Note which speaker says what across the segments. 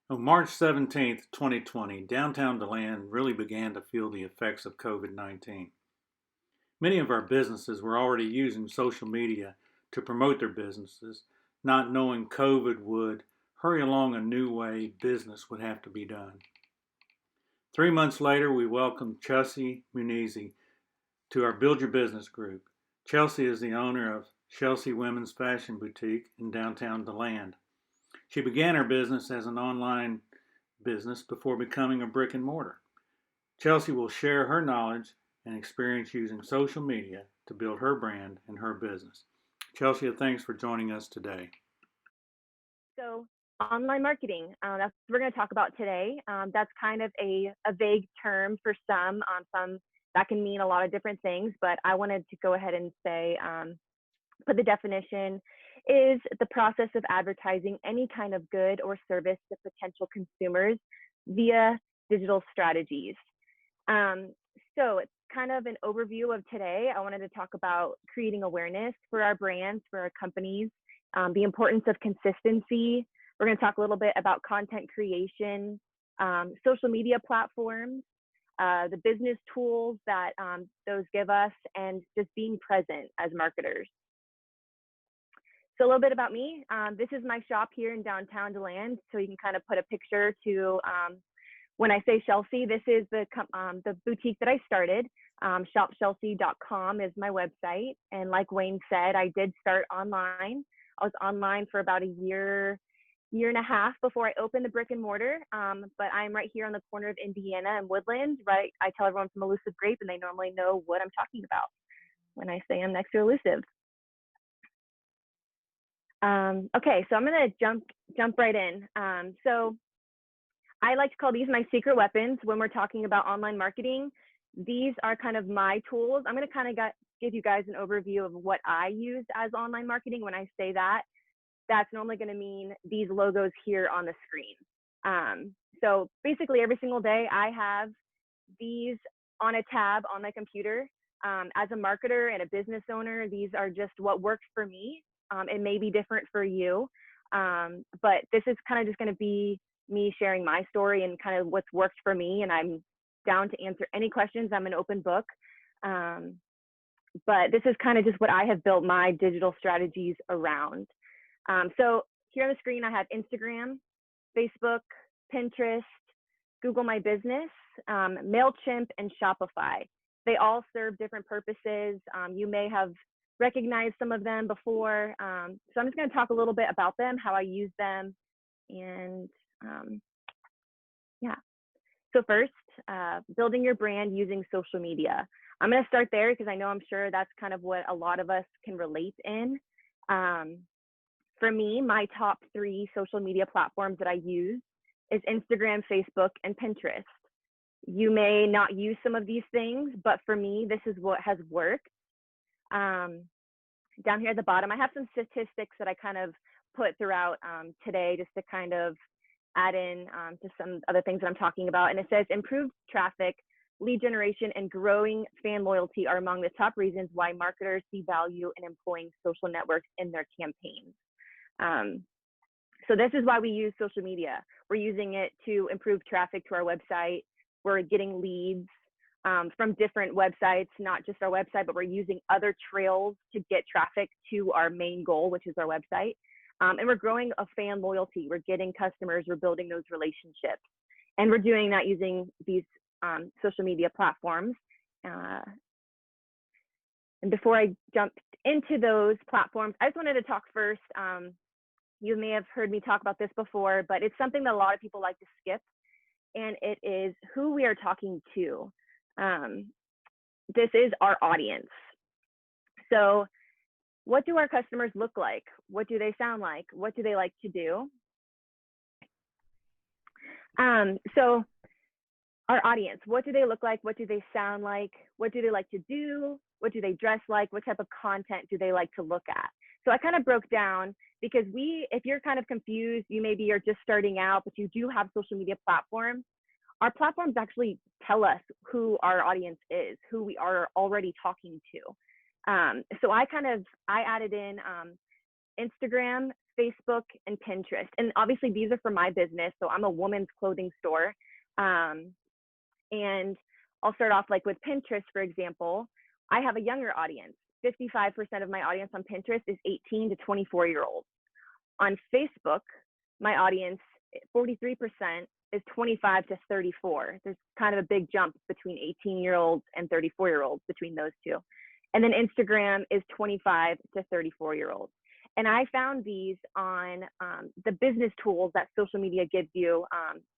Speaker 1: On March 17th, 2020, Downtown DeLand really began to feel the effects of COVID-19. Many of our businesses were already using social media to promote their businesses, not knowing COVID would hurry along a new way business would have to be done. 3 months later, we welcomed Chelsea Munizzi to our Build Your Business group. Chelsea is the owner of Shellsea Women's Fashion Boutique in downtown DeLand. She began her business as an online business before becoming a brick and mortar. Chelsea will share her knowledge and experience using social media to build her brand and her business. Chelsea, thanks for joining us today.
Speaker 2: So online marketing, that's what we're going to talk about today. That's kind of a vague term for some. Some that can mean a lot of different things, but I wanted to go ahead and say, put the definition is the process of advertising any kind of good or service to potential consumers via digital strategies. So it's kind of an overview of today. I wanted to talk about creating awareness for our brands, for our companies, the importance of consistency. We're going to talk a little bit about content creation, social media platforms, the business tools that those give us, and just being present as marketers. So a little bit about me. This is my shop here in downtown DeLand, so you can kind of put a picture to when I say Shellsea, this is the boutique that I started. ShopShellsea.com is my website. And like Wayne said, I did start online. I was online for about a year and a half before I opened the brick and mortar. But I'm right here on the corner of Indiana and Woodland, right? I tell everyone from Elusive Grape, and they normally know what I'm talking about when I say I'm next to Elusive. Okay, so I'm gonna jump right in. So I like to call these my secret weapons when we're talking about online marketing. These are kind of my tools. I'm gonna kind of give you guys an overview of what I use as online marketing. When I say that, that's normally gonna mean these logos here on the screen. So basically every single day I have these on a tab on my computer. As a marketer and a business owner, these are just what works for me. It may be different for you, but this is kind of just going to be me sharing my story and kind of what's worked for me. And I'm down to answer any questions. I'm an open book. But this is kind of just what I have built my digital strategies around. So here on the screen, I have Instagram, Facebook, Pinterest, Google My Business, MailChimp, and Shopify. They all serve different purposes. You may have recognized some of them before. So I'm just going to talk a little bit about them, how I use them, and yeah. So first, building your brand using social media. I'm going to start there because I'm sure that's kind of what a lot of us can relate in. For me, my top 3 social media platforms that I use is Instagram, Facebook, and Pinterest. You may not use some of these things, but for me, this is what has worked. Down here at the bottom, I have some statistics that I kind of put throughout today just to kind of add in to some other things that I'm talking about. And it says improved traffic, lead generation, and growing fan loyalty are among the top reasons why marketers see value in employing social networks in their campaigns. So this is why we use social media. We're using it to improve traffic to our website. We're getting leads from different websites, not just our website, but we're using other trails to get traffic to our main goal, which is our website. And we're growing a fan loyalty. We're getting customers, we're building those relationships. And we're doing that using these social media platforms. And before I jump into those platforms, I just wanted to talk first. You may have heard me talk about this before, but it's something that a lot of people like to skip. And it is who we are talking to. This is our audience. So what do our customers look like? What do they sound like? What do they like to do? So our audience, what do they look like? What do they sound like? What do they like to do? What do they dress like? What type of content do they like to look at? So I kind of broke down because if you're kind of confused, you maybe are just starting out, but you do have social media platforms. Our platforms actually tell us who our audience is, who we are already talking to. So I added in Instagram, Facebook, and Pinterest. And obviously these are for my business. So I'm a women's clothing store. And I'll start off like with Pinterest, for example. I have a younger audience. 55% of my audience on Pinterest is 18 to 24-year-olds. On Facebook, my audience, 43% is 25 to 34. There's kind of a big jump between 18-year-olds and 34-year-olds between those two. And then Instagram is 25 to 34-year-olds. And I found these on the business tools that social media gives you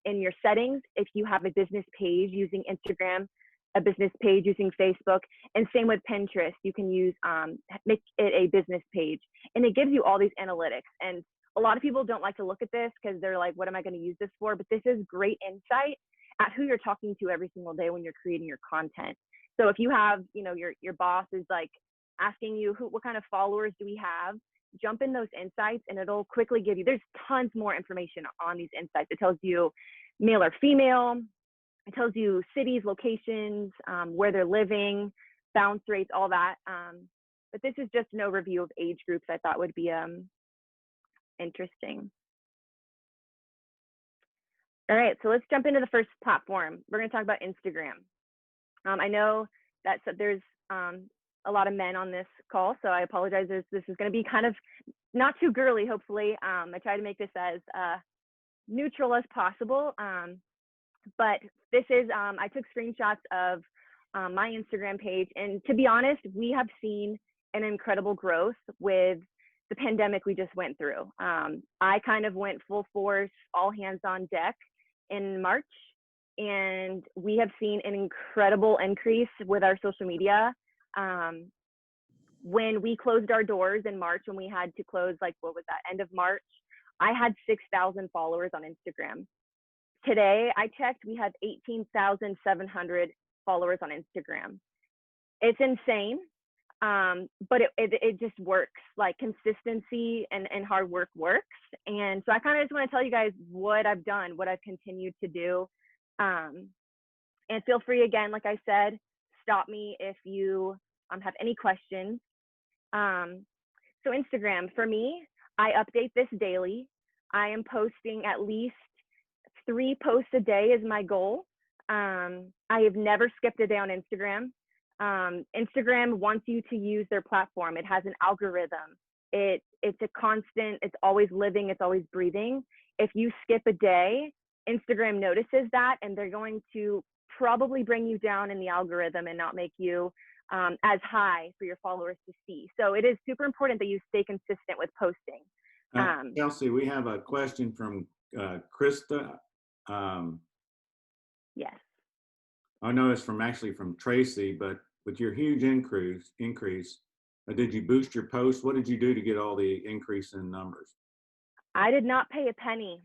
Speaker 2: in your settings. If you have a business page using Instagram, a business page using Facebook, and same with Pinterest, you can use make it a business page, and it gives you all these analytics. And a lot of people don't like to look at this because they're like, what am I going to use this for? But this is great insight at who you're talking to every single day when you're creating your content. So if you have, you know, your boss is like asking you what kind of followers do we have, jump in those insights and it'll quickly give you, there's tons more information on these insights. It tells you male or female, it tells you cities, locations, where they're living, bounce rates, all that. But this is just an overview of age groups I thought would be interesting. All right, so let's jump into the first platform. We're going to talk about Instagram. I know that there's a lot of men on this call, so I apologize. This is going to be kind of not too girly, hopefully. I try to make this as neutral as possible. But this is, I took screenshots of my Instagram page. And to be honest, we have seen an incredible growth with the pandemic we just went through. I kind of went full force, all hands on deck in March. And we have seen an incredible increase with our social media. When we closed our doors in March, when we had to close, like, what was that, end of March, I had 6,000 followers on Instagram. Today, I checked, we have 18,700 followers on Instagram. It's insane, but it just works. Like, consistency and hard work works. And so I kind of just want to tell you guys what I've done, what I've continued to do. And feel free, again, like I said, stop me if you have any questions. So Instagram, for me, I update this daily. I am posting at least 3 posts a day is my goal. I have never skipped a day on Instagram. Instagram wants you to use their platform. It has an algorithm. It's a constant, it's always living, it's always breathing. If you skip a day, Instagram notices that, and they're going to probably bring you down in the algorithm and not make you as high for your followers to see. So it is super important that you stay consistent with posting.
Speaker 3: Shellsea, we have a question from Krista.
Speaker 2: Yes.
Speaker 3: I know it's from Tracy, but with your huge increase, did you boost your posts? What did you do to get all the increase in numbers?
Speaker 2: I did not pay a penny.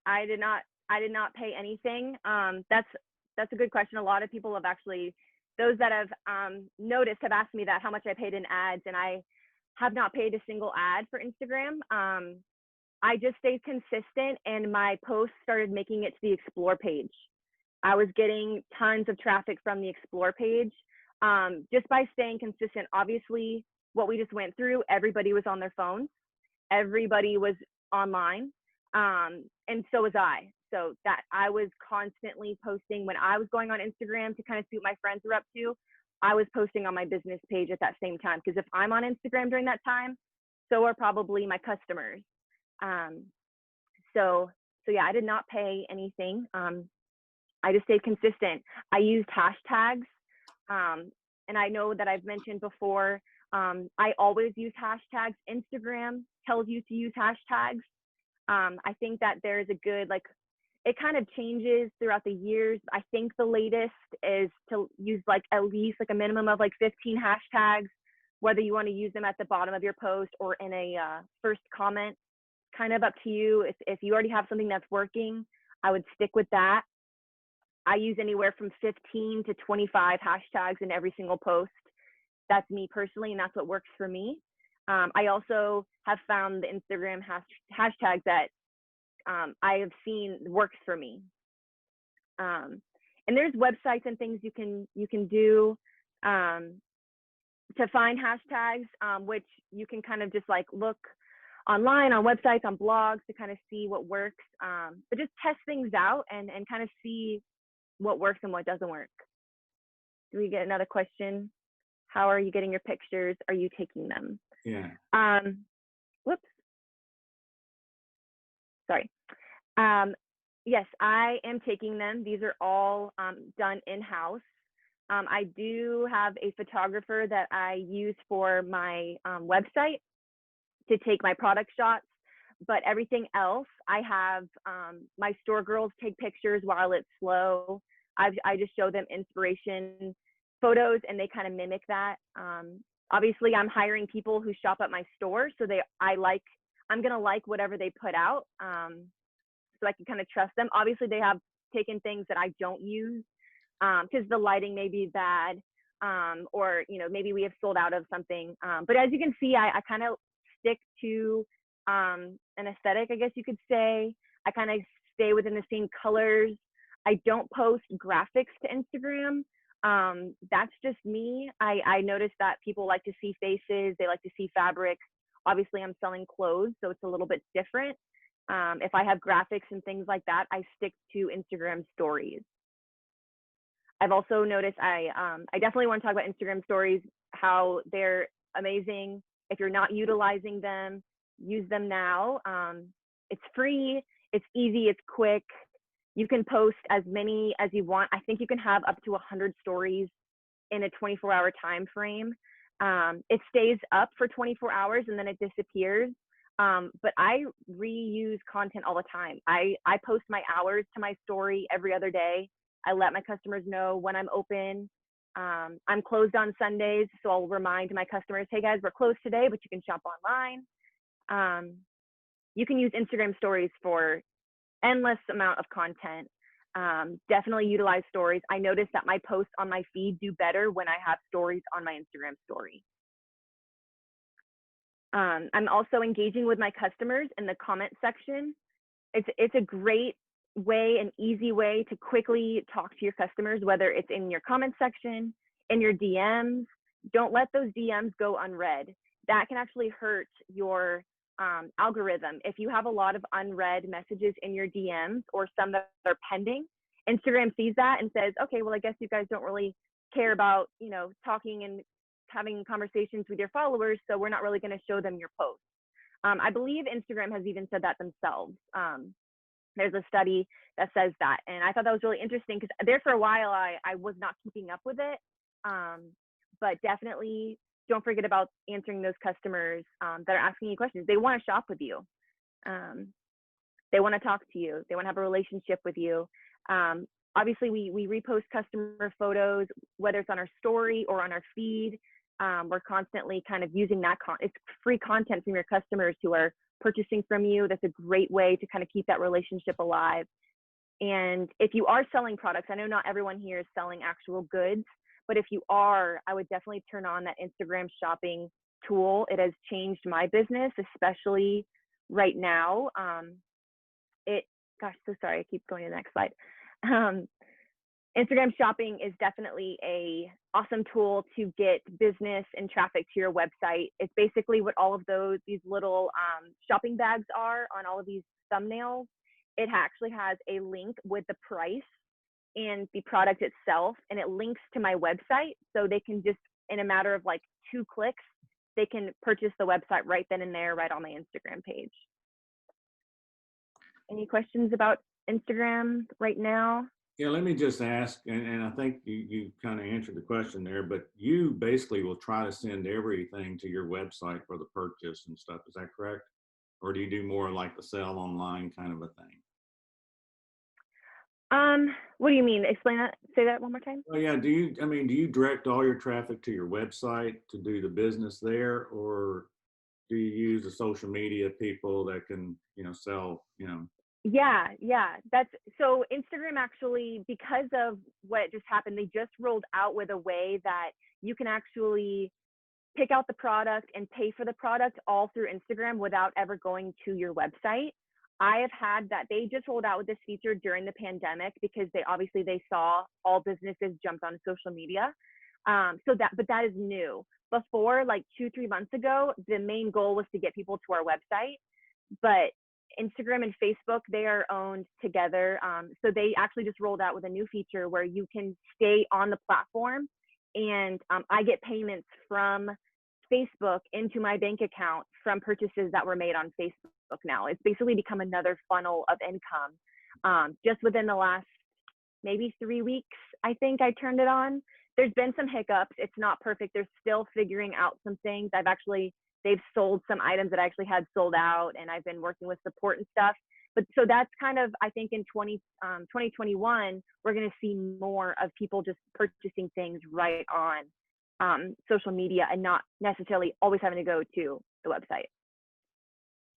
Speaker 2: I did not pay anything. That's a good question. A lot of people have actually, those that have noticed have asked me that, how much I paid in ads, and I have not paid a single ad for Instagram. I just stayed consistent, and my posts started making it to the Explore page. I was getting tons of traffic from the Explore page just by staying consistent. Obviously, what we just went through, everybody was on their phones. Everybody was online, and so was I. So that I was constantly posting when I was going on Instagram to kind of see what my friends were up to. I was posting on my business page at that same time, because if I'm on Instagram during that time, so are probably my customers. So yeah, I did not pay anything. I just stayed consistent. I used hashtags, and I know that I've mentioned before, I always use hashtags. Instagram tells you to use hashtags. I think that there's a good, like, it kind of changes throughout the years. I think the latest is to use like at least like a minimum of like 15 hashtags, whether you want to use them at the bottom of your post or in a first comment, kind of up to you. If you already have something that's working, I would stick with that. I use anywhere from 15 to 25 hashtags in every single post. That's me personally, and that's what works for me. I also have found the Instagram hashtag that I have seen works for me. And there's websites and things you can do to find hashtags, which you can kind of just like look online, on websites, on blogs to kind of see what works, but just test things out and kind of see what works and what doesn't work. Do we get another question? How are you getting your pictures? Are you taking them?
Speaker 3: Yeah.
Speaker 2: Whoops. Sorry. Yes, I am taking them. These are all done in-house. I do have a photographer that I use for my website to take my product shots, but everything else, I have my store girls take pictures while it's slow. I just show them inspiration photos and they kind of mimic that. Obviously, I'm hiring people who shop at my store, so I'm gonna like whatever they put out, so I can kind of trust them. Obviously, they have taken things that I don't use because the lighting may be bad, or maybe we have sold out of something. But as you can see, I kind of stick to an aesthetic, I guess you could say. I kind of stay within the same colors. I don't post graphics to Instagram. That's just me. I noticed that people like to see faces. They like to see fabrics. Obviously, I'm selling clothes, so it's a little bit different. If I have graphics and things like that, I stick to Instagram stories. I've also noticed I definitely want to talk about Instagram stories, how they're amazing. If you're not utilizing them, use them now. It's free, it's easy, it's quick. You can post as many as you want. I think you can have up to 100 stories in a 24-hour time frame. It stays up for 24 hours and then it disappears. But I reuse content all the time. I post my hours to my story every other day. I let my customers know when I'm open. I'm closed on Sundays, so I'll remind my customers, hey guys, we're closed today, but you can shop online. You can use Instagram stories for endless amount of content. Definitely utilize stories. I noticed that my posts on my feed do better when I have stories on my Instagram story. I'm also engaging with my customers in the comment section. It's a great way, an easy way to quickly talk to your customers, whether it's in your comment section, in your DMs. Don't let those DMs go unread. That can actually hurt your algorithm. If you have a lot of unread messages in your DMs or some that are pending, Instagram sees that and says, okay, well, I guess you guys don't really care about, talking and having conversations with your followers, so we're not really going to show them your posts. I believe Instagram has even said that themselves. There's a study that says that, and I thought that was really interesting because there for a while I was not keeping up with it, but definitely don't forget about answering those customers that are asking you questions. They want to shop with you. They want to talk to you. They want to have a relationship with you. Obviously, we repost customer photos, whether it's on our story or on our feed. We're constantly kind of using that. It's free content from your customers who are purchasing from you. That's a great way to kind of keep that relationship alive. And if you are selling products, I know not everyone here is selling actual goods, but if you are, I would definitely turn on that Instagram shopping tool. It has changed my business, especially right now. Gosh, so sorry, I keep going to the next slide. Instagram shopping is definitely a awesome tool to get business and traffic to your website. It's basically what all of these little shopping bags are on all of these thumbnails. It actually has a link with the price and the product itself, and it links to my website, so they can just, in a matter of like 2 clicks, they can purchase the website right then and there, right on my Instagram page. Any questions about Instagram right now?
Speaker 3: Yeah, let me just ask, and I think you kind of answered the question there, but you basically will try to send everything to your website for the purchase and stuff. Is that correct? Or do you do more like the sell online kind of a thing?
Speaker 2: What do you mean? Explain that. Say that one more time.
Speaker 3: Well, yeah. Do you direct all your traffic to your website to do the business there, or do you use the social media people that can, sell,
Speaker 2: Yeah. That's so Instagram actually, because of what just happened, they just rolled out with a way that you can actually pick out the product and pay for the product all through Instagram without ever going to your website. I have had that. They just rolled out with this feature during the pandemic because they saw all businesses jumped on social media. But that is new. Before, like 2-3 months ago, the main goal was to get people to our website, but Instagram and Facebook, they are owned together. So they actually just rolled out with a new feature where you can stay on the platform, and I get payments from Facebook into my bank account from purchases that were made on Facebook now. It's basically become another funnel of income. Just within the last maybe 3 weeks, I think I turned it on. There's been some hiccups. It's not perfect. They're still figuring out some things. They've sold some items that I actually had sold out, and I've been working with support and stuff. But so that's kind of, I think in 2021, we're going to see more of people just purchasing things right on social media and not necessarily always having to go to the website.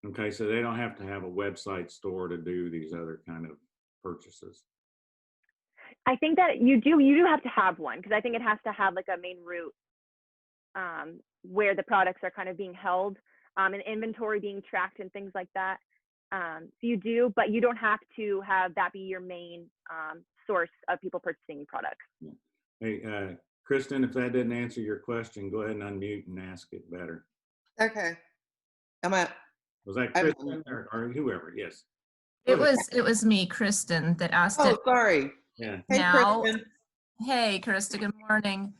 Speaker 3: Okay, so they don't have to have a website store to do these other kind of purchases.
Speaker 2: I think that you do have to have one, because I think it has to have like a main route where the products are kind of being held, and inventory being tracked and things like that. So you do, but you don't have to have that be your main source of people purchasing products.
Speaker 3: Yeah. Hey, Kristen, if that didn't answer your question, go ahead and unmute and ask it better.
Speaker 4: Okay.
Speaker 3: Was that Kristen or whoever? Yes.
Speaker 5: It was me, Kristen, that asked
Speaker 4: Oh,
Speaker 5: it.
Speaker 4: sorry.
Speaker 3: Yeah.
Speaker 4: Hey,
Speaker 5: Now,
Speaker 4: Kristen.
Speaker 5: hey, Krista, good morning.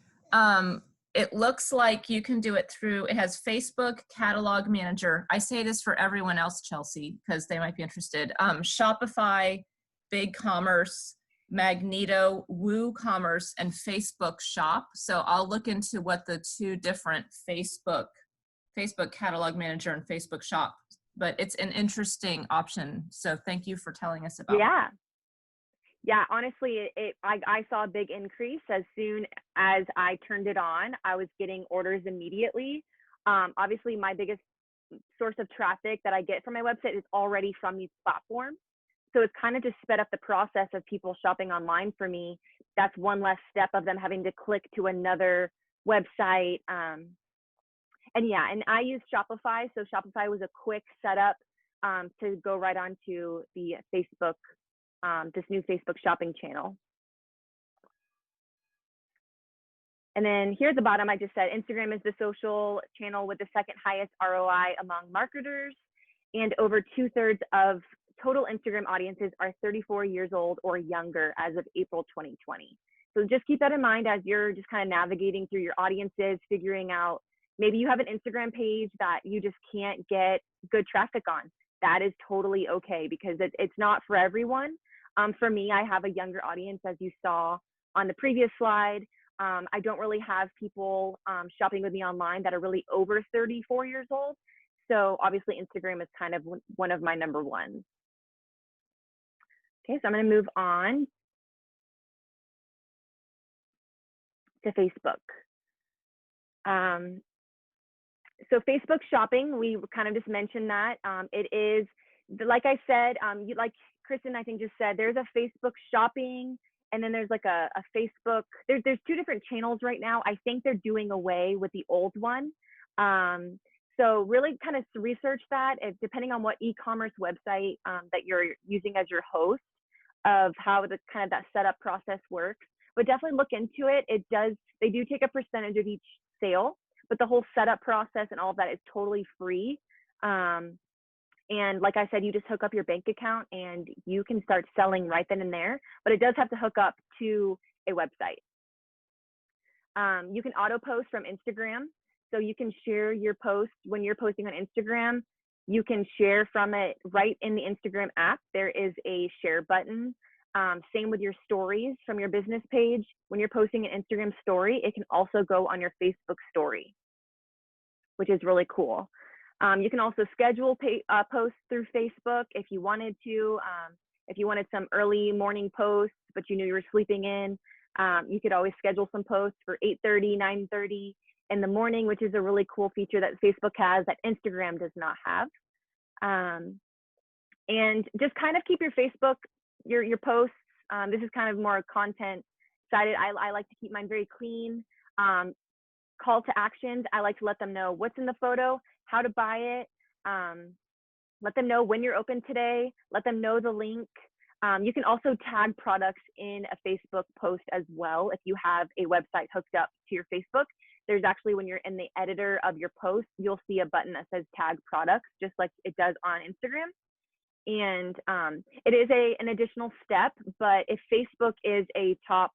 Speaker 5: It looks like you can do it through, it has Facebook Catalog Manager. I say this for everyone else, Chelsea, because they might be interested. Shopify, BigCommerce, Magneto, WooCommerce, and Facebook Shop. So I'll look into what the two different Facebook Catalog Manager and Facebook Shop, but it's an interesting option. So thank you for telling us about it.
Speaker 2: Yeah, honestly, I saw a big increase as soon as I turned it on. I was getting orders immediately. Obviously, my biggest source of traffic that I get from my website is already from these platforms. So it's kind of just sped up the process of people shopping online for me. That's one less step of them having to click to another website. And I use Shopify. So Shopify was a quick setup to go right onto the Facebook, this new Facebook shopping channel. And then here at the bottom, I just said Instagram is the social channel with the second highest ROI among marketers, and over 2/3 of total Instagram audiences are 34 years old or younger as of April 2020. So just keep that in mind as you're just kind of navigating through your audiences, figuring out maybe you have an Instagram page that you just can't get good traffic on. That is totally okay, because it's not for everyone. For me, I have a younger audience, as you saw on the previous slide. I don't really have people shopping with me online that are really over 34 years old. So obviously Instagram is kind of one of my number ones. Okay, so I'm going to move on to Facebook. So Facebook shopping, we kind of just mentioned that. It is, like I said, like Kristen, I think just said, there's a Facebook shopping, and then there's like a Facebook, there's two different channels right now. I think they're doing away with the old one. So really kind of research that, depending on what e-commerce website that you're using as your host, of how the kind of that setup process works. But definitely look into it. They do take a percentage of each sale, but the whole setup process and all of that is totally free. And like I said, you just hook up your bank account and you can start selling right then and there, but it does have to hook up to a website. You can auto post from Instagram. So you can share your post when you're posting on Instagram. You can share from it right in the Instagram app. There is a share button. Same with your stories from your business page. When you're posting an Instagram story, it can also go on your Facebook story, which is really cool. You can also schedule posts through Facebook if you wanted to. If you wanted some early morning posts, but you knew you were sleeping in, you could always schedule some posts for 8:30, 9:30 in the morning, which is a really cool feature that Facebook has that Instagram does not have. And just kind of keep your Facebook, your posts. This is kind of more content sided. I like to keep mine very clean. Call to actions. I like to let them know what's in the photo, how to buy it. Let them know when you're open today. Let them know the link. You can also tag products in a Facebook post as well. If you have a website hooked up to your Facebook, there's actually, when you're in the editor of your post, you'll see a button that says tag products, just like it does on Instagram. And it is an additional step, but if Facebook is a top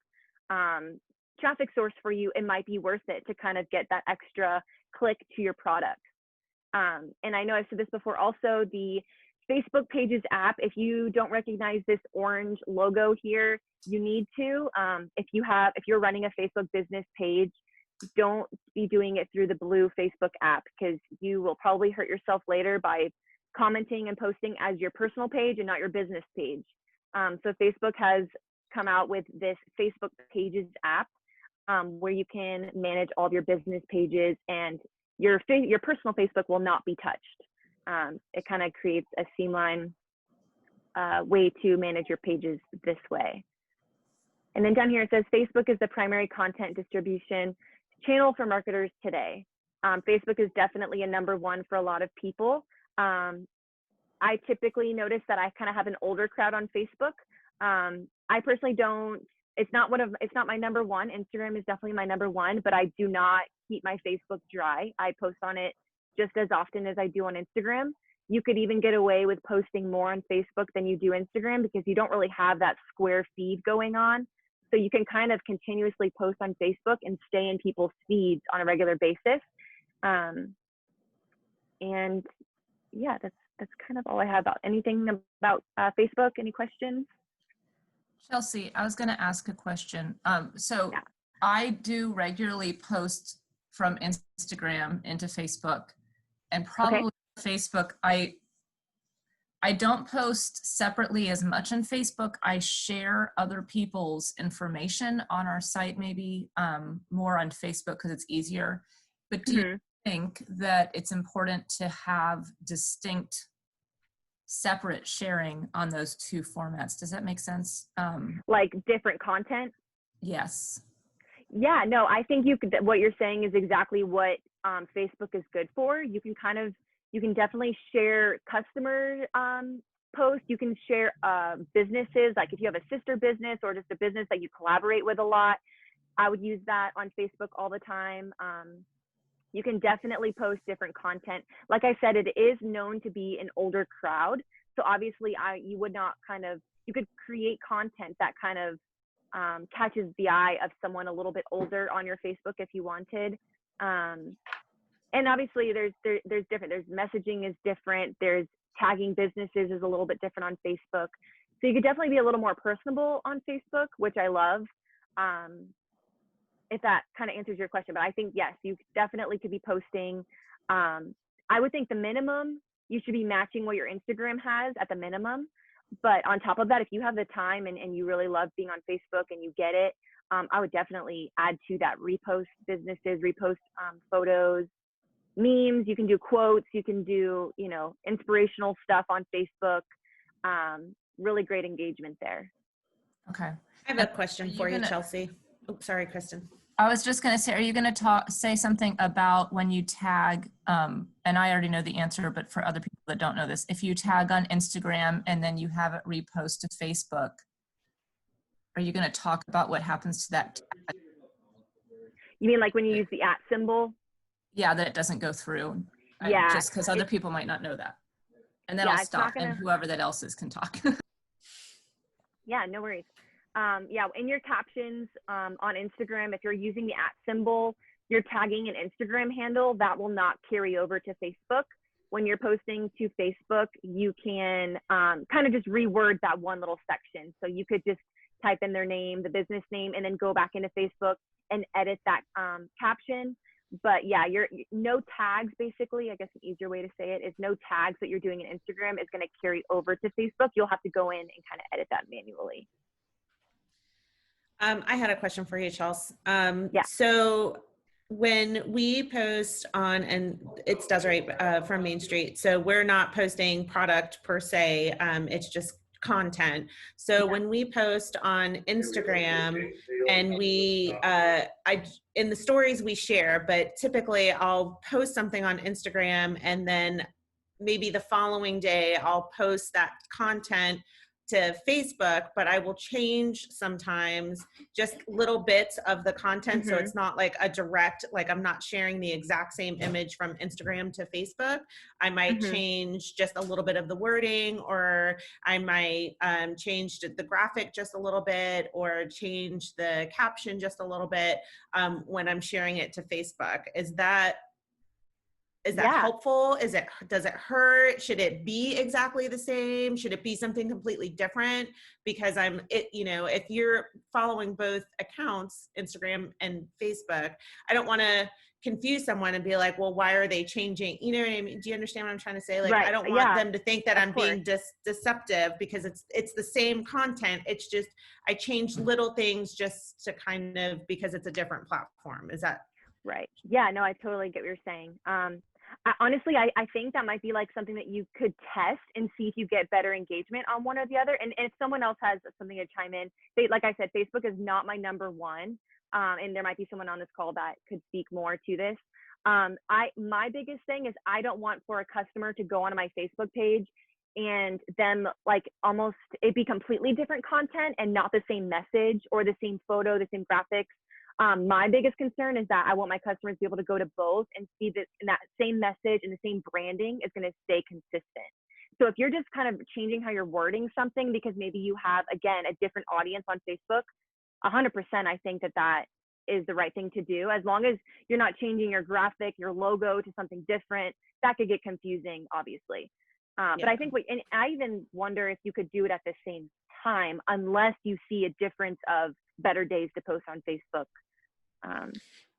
Speaker 2: traffic source for you, it might be worth it to kind of get that extra click to your product. And I know I've said this before also, the Facebook Pages app, if you don't recognize this orange logo here, you need to. If you're running a Facebook business page, don't be doing it through the blue Facebook app, because you will probably hurt yourself later by commenting and posting as your personal page and not your business page. So Facebook has come out with this Facebook Pages app where you can manage all of your business pages, and your personal Facebook will not be touched. It kind of creates a streamlined way to manage your pages this way. And then down here it says Facebook is the primary content distribution channel for marketers today. Facebook is definitely a number one for a lot of people. I typically notice that I kind of have an older crowd on Facebook. I personally don't, it's not my number one. Instagram is definitely my number one, but I do not keep my Facebook dry. I post on it just as often as I do on Instagram. You could even get away with posting more on Facebook than you do Instagram, because you don't really have that square feed going on. So you can kind of continuously post on Facebook and stay in people's feeds on a regular basis. And yeah, that's kind of all I have about anything about Facebook. Any questions?
Speaker 5: Shellsea, I was going to ask a question. So
Speaker 2: Yeah.
Speaker 5: I do regularly post from Instagram into Facebook, and probably Facebook, I don't post separately as much on Facebook. I share other people's information on our site, maybe more on Facebook because it's easier. But do you think that it's important to have distinct, separate sharing on those two formats? Does that make sense?
Speaker 2: Like different content?
Speaker 5: Yes.
Speaker 2: Yeah, no, I think what you're saying is exactly what Facebook is good for. You can definitely share customer posts. You can share businesses, like if you have a sister business or just a business that you collaborate with a lot. I would use that on Facebook all the time. You can definitely post different content. Like I said, it is known to be an older crowd. So obviously you could create content that kind of catches the eye of someone a little bit older on your Facebook if you wanted. And obviously there's different, there's messaging is different. There's tagging businesses is a little bit different on Facebook. So you could definitely be a little more personable on Facebook, which I love. If that kind of answers your question, but I think, yes, you definitely could be posting. I would think the minimum, you should be matching what your Instagram has at the minimum. But on top of that, if you have the time and you really love being on Facebook and you get it, I would definitely add to that, repost businesses, repost photos, memes. You can do quotes, you can do, inspirational stuff on Facebook. Really great engagement there.
Speaker 5: Okay.
Speaker 4: I have a question for you, Chelsea. Oh, sorry, Kristen.
Speaker 5: I was just going to say, are you going to say something about when you tag, and I already know the answer, but for other people that don't know this, if you tag on Instagram and then you have it repost to Facebook, are you going to talk about what happens to that tag?
Speaker 2: You mean like when you use the @ symbol?
Speaker 5: Yeah, that it doesn't go through.
Speaker 2: Yeah.
Speaker 5: Just because other people might not know that. And then I'll stop and whoever that else is can talk.
Speaker 2: Yeah, no worries. Yeah, in your captions on Instagram, if you're using the @ symbol, you're tagging an Instagram handle, that will not carry over to Facebook. When you're posting to Facebook, you can kind of just reword that one little section. So you could just type in their name, the business name, and then go back into Facebook and edit that caption. But yeah, no tags, basically, I guess an easier way to say it is no tags that you're doing in Instagram is going to carry over to Facebook. You'll have to go in and kind of edit that manually.
Speaker 4: I had a question for you, Chelsea.
Speaker 2: Yeah.
Speaker 4: So when we post on, and it's Desiree from Main Street, so we're not posting product per se, it's just content. So when we post on Instagram and in the stories we share, but typically I'll post something on Instagram and then maybe the following day I'll post that content to Facebook, but I will change sometimes just little bits of the content. So it's not like a direct, like I'm not sharing the exact same image from Instagram to Facebook. I might change just a little bit of the wording, or I might change the graphic just a little bit, or change the caption just a little bit when I'm sharing it to Facebook. Is that helpful? Does it hurt? Should it be exactly the same? Should it be something completely different? Because if you're following both accounts, Instagram and Facebook, I don't want to confuse someone and be like, well, why are they changing? You know what I mean? Do you understand what I'm trying to say? Like, I don't want them to think that I'm being deceptive, because it's the same content. It's just, I changed little things just to kind of, because it's a different platform. Is that
Speaker 2: right? Yeah, no, I totally get what you're saying. Honestly, I think that might be like something that you could test and see if you get better engagement on one or the other. And if someone else has something to chime in, like I said, Facebook is not my number one. And there might be someone on this call that could speak more to this. My biggest thing is I don't want for a customer to go onto my Facebook page and them like almost it be completely different content and not the same message or the same photo, the same graphics. My biggest concern is that I want my customers to be able to go to both and see that same message and the same branding is going to stay consistent. So if you're just kind of changing how you're wording something because maybe you have, again, a different audience on Facebook, 100% I think that is the right thing to do. As long as you're not changing your graphic, your logo to something different, that could get confusing, obviously. But I think, and I even wonder if you could do it at the same time, unless you see a difference of better days to post on Facebook.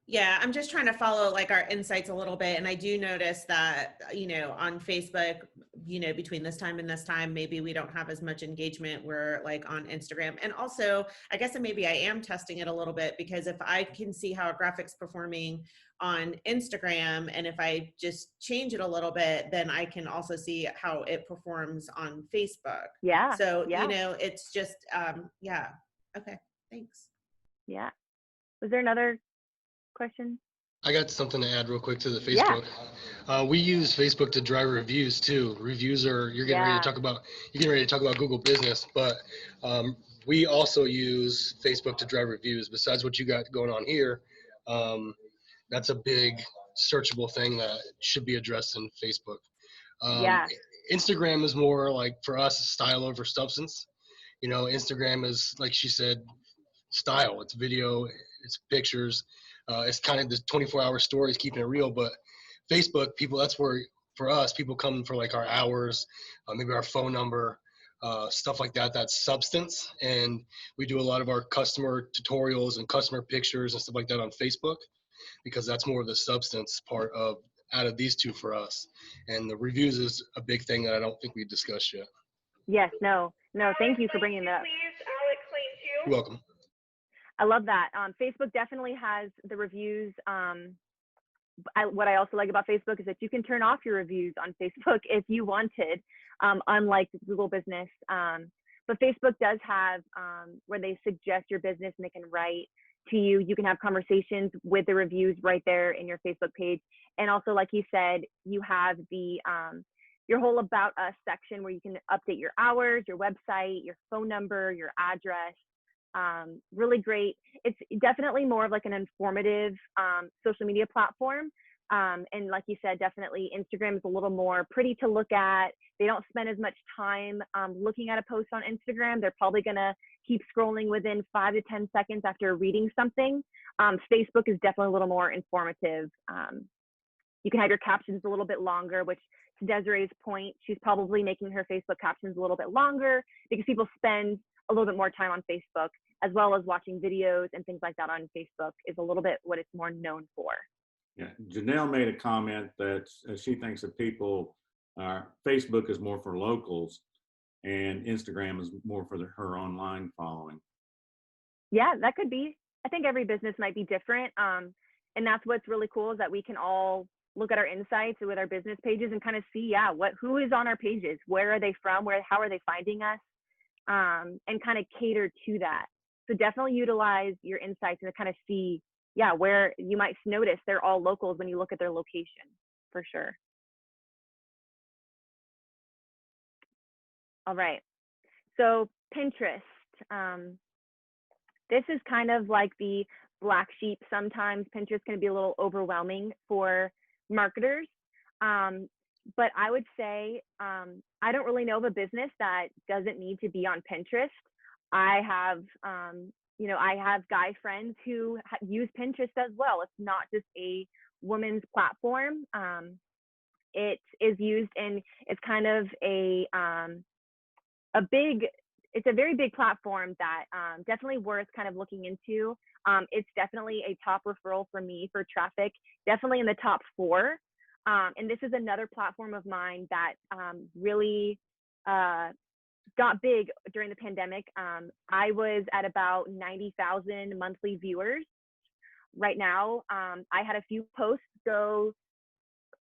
Speaker 4: Yeah, I'm just trying to follow like our insights a little bit. And I do notice that, on Facebook, between this time and this time, maybe we don't have as much engagement where like on Instagram. And also, I guess that maybe I am testing it a little bit, because if I can see how a graphic's performing on Instagram, and if I just change it a little bit, then I can also see how it performs on Facebook.
Speaker 2: Yeah.
Speaker 4: So, it's just, Okay, thanks.
Speaker 2: Yeah. Was there another question?
Speaker 6: I got something to add real quick to the Facebook. We use Facebook to drive reviews too. Reviews are you're getting ready to talk about Google Business, but we also use Facebook to drive reviews. Besides what you got going on here, that's a big searchable thing that should be addressed in Facebook. Instagram is more like, for us, style over substance. Instagram is, like she said, style. It's video, it's pictures. It's kind of the 24-hour stories, keeping it real. But Facebook, that's where, for us, people come for like our hours, maybe our phone number, stuff like that. That's substance. And we do a lot of our customer tutorials and customer pictures and stuff like that on Facebook, because that's more of the substance part out of these two for us. And the reviews is a big thing that I don't think we discussed yet.
Speaker 2: Yes, no, thank you for bringing that up.
Speaker 6: You're welcome.
Speaker 2: I love that. Facebook definitely has the reviews. What I also like about Facebook is that you can turn off your reviews on Facebook if you wanted, unlike Google Business. But Facebook does have where they suggest your business and they can write to you. You can have conversations with the reviews right there in your Facebook page. And also, like you said, you have the your whole About Us section where you can update your hours, your website, your phone number, your address. Really great. It's definitely more of like an informative social media platform. And like you said, definitely Instagram is a little more pretty to look at. They don't spend as much time looking at a post on Instagram. They're probably going to keep scrolling within 5 to 10 seconds after reading something. Facebook is definitely a little more informative. You can have your captions a little bit longer, which, to Desiree's point, she's probably making her Facebook captions a little bit longer because people spend a little bit more time on Facebook, as well as watching videos and things like that on Facebook is a little bit what it's more known for.
Speaker 3: Yeah, Janelle made a comment that she thinks that Facebook is more for locals and Instagram is more for her online following.
Speaker 2: Yeah, that could be. I think every business might be different. And that's what's really cool, is that we can all look at our insights with our business pages and kind of see, who is on our pages, where are they from, how are they finding us, and kind of cater to that. So definitely utilize your insights and to kind of see, where you might notice they're all locals when you look at their location, for sure. All right. So Pinterest, this is kind of like the black sheep. Sometimes Pinterest can be a little overwhelming for marketers. But I would say I don't really know of a business that doesn't need to be on Pinterest. I have, I have guy friends who use Pinterest as well. It's not just a woman's platform. It is used and it's kind of it's a very big platform that definitely worth kind of looking into. It's definitely a top referral for me for traffic, definitely in the top 4. And this is another platform of mine that really got big during the pandemic. I was at about 90,000 monthly viewers. Right now, I had a few posts go,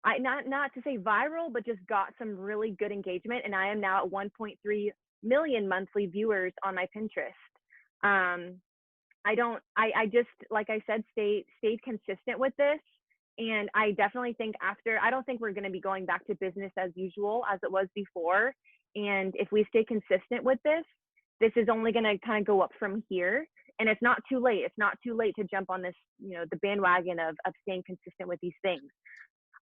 Speaker 2: not to say viral, but just got some really good engagement. And I am now at 1.3 million monthly viewers on my Pinterest. I just, like I said, stayed consistent with this. And I definitely think I don't think we're going to be going back to business as usual as it was before. And if we stay consistent with this is only going to kind of go up from here. And it's not too late. It's not too late to jump on this, the bandwagon of staying consistent with these things.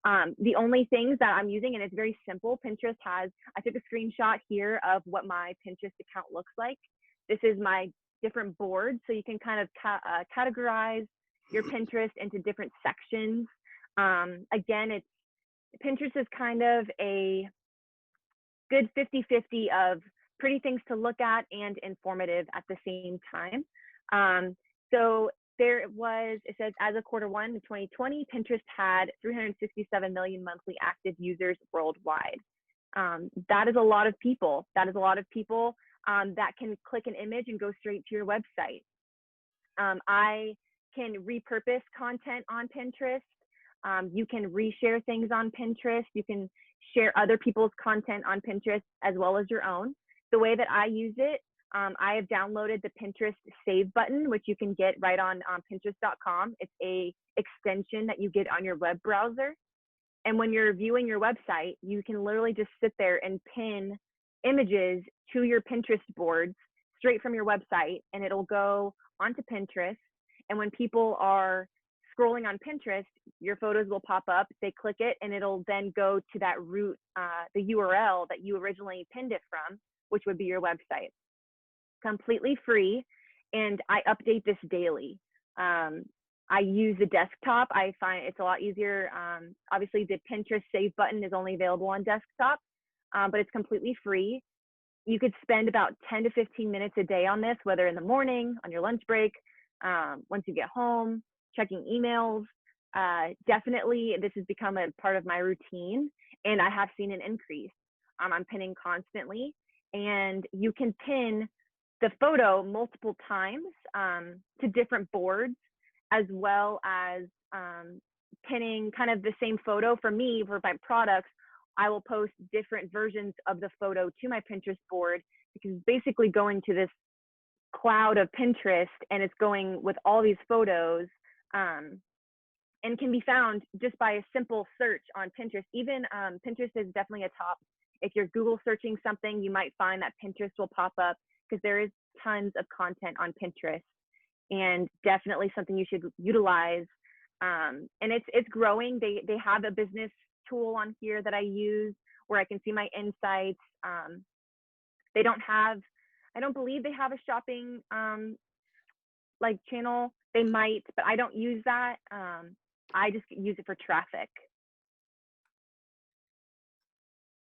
Speaker 2: The only things that I'm using, and it's very simple, Pinterest I took a screenshot here of what my Pinterest account looks like. This is my different boards. So you can kind of categorize your Pinterest into different sections. Again, Pinterest is kind of a good 50-50 of pretty things to look at and informative at the same time. So it says as of Q1 of 2020, Pinterest had 367 million monthly active users worldwide. That is a lot of people. That can click an image and go straight to your website. I can repurpose content on Pinterest. You can reshare things on Pinterest. You can share other people's content on Pinterest as well as your own. The way that I use it, I have downloaded the Pinterest save button, which you can get right on Pinterest.com. It's a extension that you get on your web browser. And when you're viewing your website, you can literally just sit there and pin images to your Pinterest boards straight from your website, and it'll go onto Pinterest. And when people are scrolling on Pinterest, your photos will pop up, they click it, and it'll then go to that root, the URL that you originally pinned it from, which would be your website. Completely free, and I update this daily. I use the desktop. I find it's a lot easier. Obviously, the Pinterest save button is only available on desktop, but it's completely free. You could spend about 10 to 15 minutes a day on this, whether in the morning, on your lunch break, once you get home, checking emails. Definitely, this has become a part of my routine, and I have seen an increase. I'm pinning constantly, and you can pin the photo multiple times to different boards, as well as pinning kind of the same photo. For me, for my products, I will post different versions of the photo to my Pinterest board, because it's basically going to this cloud of Pinterest, and it's going with all these photos, and can be found just by a simple search on Pinterest. Even Pinterest is definitely a top. If you're Google searching something, you might find that Pinterest will pop up, because there is tons of content on Pinterest, and definitely something you should utilize. And it's growing. They have a business tool on here that I use where I can see my insights. I don't believe they have a shopping channel. They might, but I don't use that. I just use it for traffic.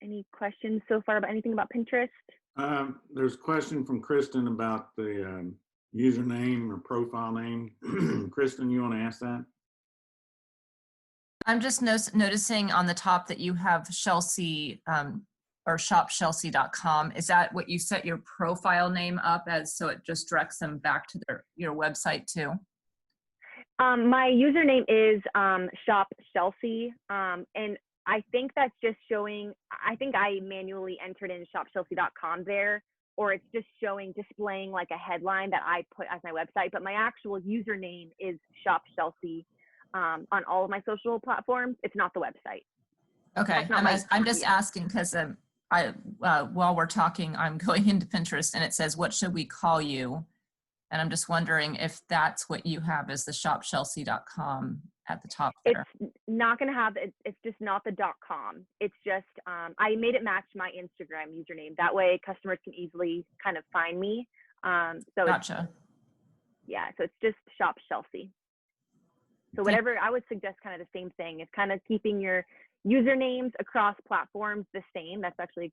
Speaker 2: Any questions so far about anything about Pinterest?
Speaker 3: There's a question from Kristen about the username or profile name. Kristen, you want to ask that?
Speaker 5: I'm just noticing on the top that you have Shellsea or shopshellsea.com. Is that what you set your profile name up as, so it just directs them back to your website too?
Speaker 2: My username is Shop Shellsea, and I think that's just showing. I think I manually entered in shopshellsea.com there, or it's just displaying like a headline that I put as my website. But my actual username is Shop Shellsea on all of my social platforms. It's not the website.
Speaker 5: Okay, I'm just asking because while we're talking, I'm going into Pinterest and it says, what should we call you? And I'm just wondering if that's what you have as the shopshellsea.com at the top there.
Speaker 2: It's not going to have, it's just not the .com. It's just, I made it match my Instagram username. That way customers can easily kind of find me. So
Speaker 5: Gotcha.
Speaker 2: so it's just Shop Shellsea. So whatever, I would suggest kind of the same thing. It's kind of keeping your usernames across platforms the same. That's actually a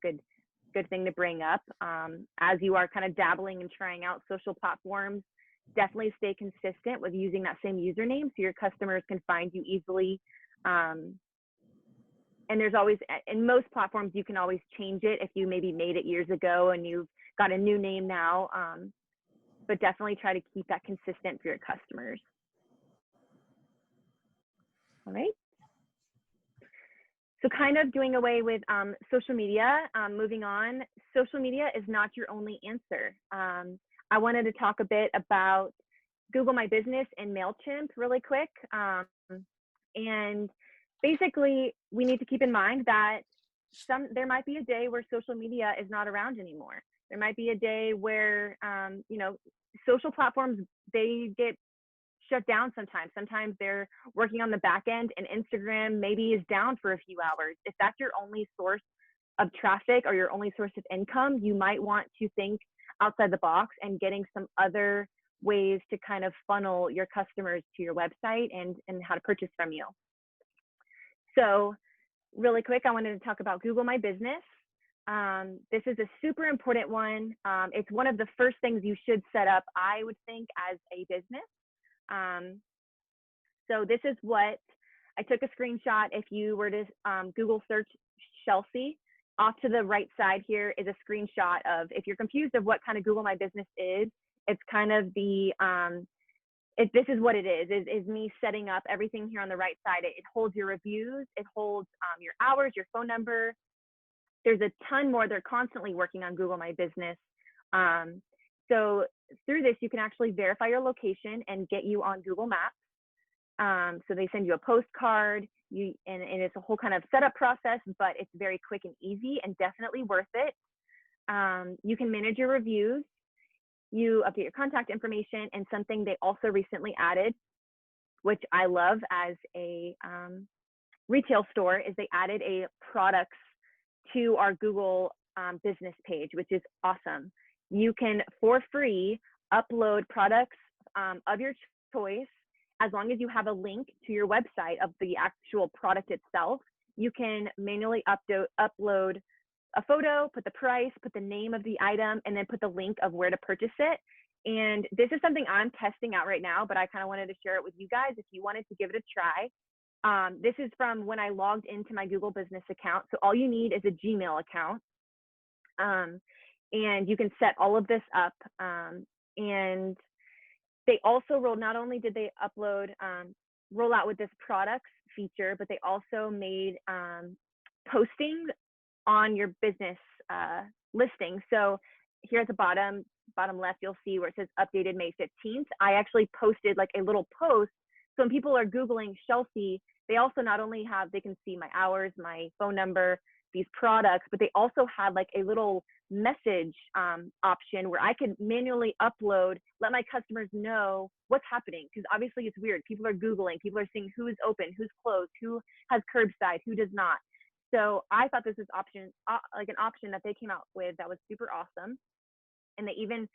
Speaker 2: good thing to bring up. As you are kind of dabbling and trying out social platforms, definitely stay consistent with using that same username so your customers can find you easily. And there's always, in most platforms, you can always change it if you maybe made it years ago and you've got a new name now. But definitely try to keep that consistent for your customers. All right. So kind of doing away with social media, moving on, social media is not your only answer. I wanted to talk a bit about Google My Business and MailChimp really quick. And basically, we need to keep in mind that there might be a day where social media is not around anymore. There might be a day where, social platforms, they get shut down sometimes. Sometimes they're working on the back end and Instagram maybe is down for a few hours. If that's your only source of traffic or your only source of income, you might want to think outside the box and getting some other ways to kind of funnel your customers to your website and how to purchase from you. So really quick, I wanted to talk about Google My Business. This is a super important one. It's one of the first things you should set up, I would think, as a business. So this is what I took a screenshot. If you were to Google search Shellsea, off to the right side here is a screenshot of, if you're confused of what kind of Google My Business is, it's kind of the, this is what it is me setting up everything here on the right side. It holds your reviews, it holds your hours, your phone number. There's a ton more. They're constantly working on Google My Business. So through this, you can actually verify your location and get you on Google Maps. So they send you a postcard, and it's a whole kind of setup process, but it's very quick and easy and definitely worth it. You can manage your reviews, you update your contact information, and something they also recently added, which I love as a retail store, is they added a products to our Google business page, which is awesome. You can, for free, upload products of your choice. As long as you have a link to your website of the actual product itself, you can manually upload a photo, put the price, put the name of the item, and then put the link of where to purchase it. And this is something I'm testing out right now, but I kind of wanted to share it with you guys if you wanted to give it a try. This is from when I logged into my Google business account. So all you need is a Gmail account. And you can set all of this up. And they also not only did they roll out with this products feature, but they also made posting on your business listing. So here at the bottom left, you'll see where it says updated May 15th. I actually posted like a little post. So when people are Googling Shellsea, they also not only they can see my hours, my phone number, these products, but they also had like a little message option where I could manually upload, let my customers know what's happening. Because obviously it's weird. People are Googling, people are seeing who is open, who's closed, who has curbside, who does not. So I thought this was like an option that they came out with that was super awesome. And they even,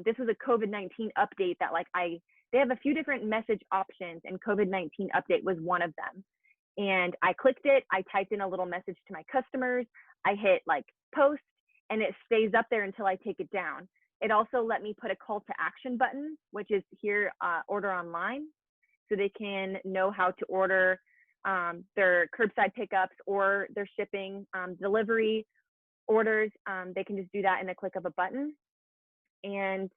Speaker 2: this was a COVID-19 update that they have a few different message options, and COVID-19 update was one of them. And I clicked it, I typed in a little message to my customers, I hit like post, and it stays up there until I take it down. It also let me put a call to action button, which is here, order online, so they can know how to order their curbside pickups or their shipping delivery orders. They can just do that in the click of a button. And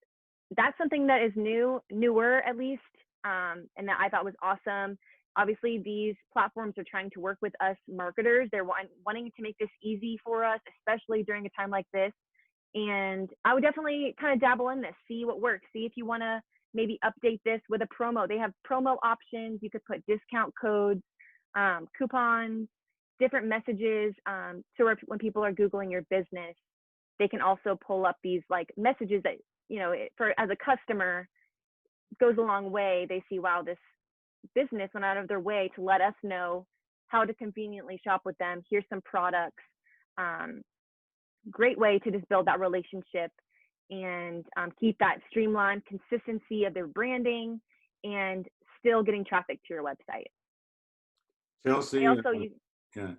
Speaker 2: that's something that is newer at least, and that I thought was awesome. Obviously, these platforms are trying to work with us marketers. They're wanting to make this easy for us, especially during a time like this. And I would definitely kind of dabble in this, see what works, see if you want to maybe update this with a promo. They have promo options. You could put discount codes, coupons, different messages. So when people are Googling your business, they can also pull up these like messages that, you know, for as a customer goes a long way. They see, wow, this business went out of their way to let us know how to conveniently shop with them. Here's some products. Great way to just build that relationship and keep that streamlined consistency of their branding and still getting traffic to your website.
Speaker 3: Chelsea,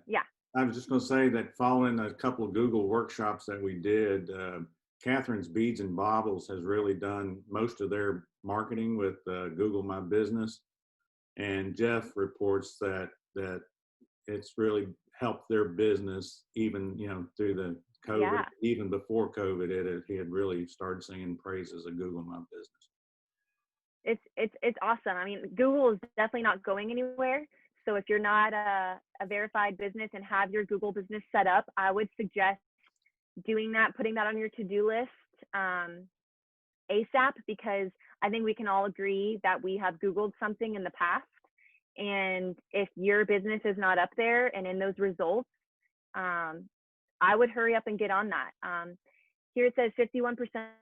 Speaker 2: Yeah.
Speaker 3: I was just going to say that following a couple of Google workshops that we did, Catherine's Beads and Baubles has really done most of their marketing with Google My Business. And Jeff reports that it's really helped their business even, you know, through the COVID,
Speaker 2: Yeah.
Speaker 3: even before COVID, he had really started singing praises of Google My Business.
Speaker 2: It's awesome. I mean, Google is definitely not going anywhere. So if you're not a verified business and have your Google business set up, I would suggest doing that, putting that on your to-do list ASAP, because I think we can all agree that we have Googled something in the past. And if your business is not up there and in those results, I would hurry up and get on that. Here it says 51%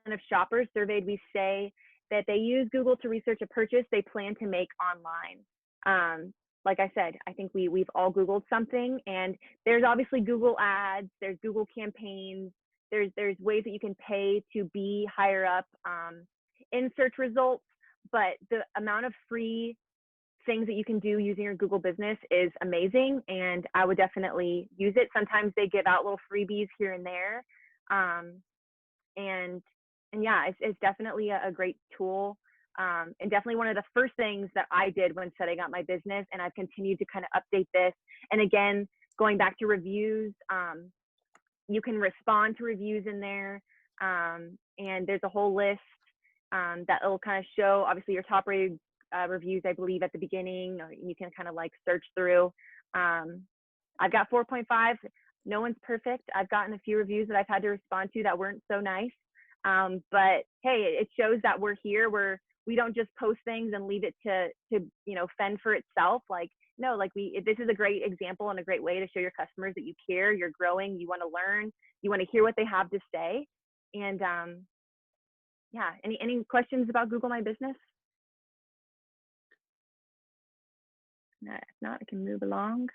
Speaker 2: of shoppers surveyed, we say that they use Google to research a purchase they plan to make online. Like I said, I think we've all Googled something, and there's obviously Google ads, there's Google campaigns, there's ways that you can pay to be higher up in search results, but the amount of free things that you can do using your Google business is amazing, and I would definitely use it. Sometimes they give out little freebies here and there, and yeah, it's definitely a great tool. And definitely one of the first things that I did when setting up my business, and I've continued to kind of update this. And again, going back to reviews, you can respond to reviews in there, and there's a whole list that will kind of show obviously your top rated reviews, I believe, at the beginning, or you can kind of like search through. I've got 4.5. No one's perfect. I've gotten a few reviews that I've had to respond to that weren't so nice. But hey, it shows that we're here. We don't just post things and leave it to you know, fend for itself. Like, no, like this is a great example and a great way to show your customers that you care, you're growing, you want to learn, you want to hear what they have to say. And yeah, any questions about Google My Business? No, if not, I can move along.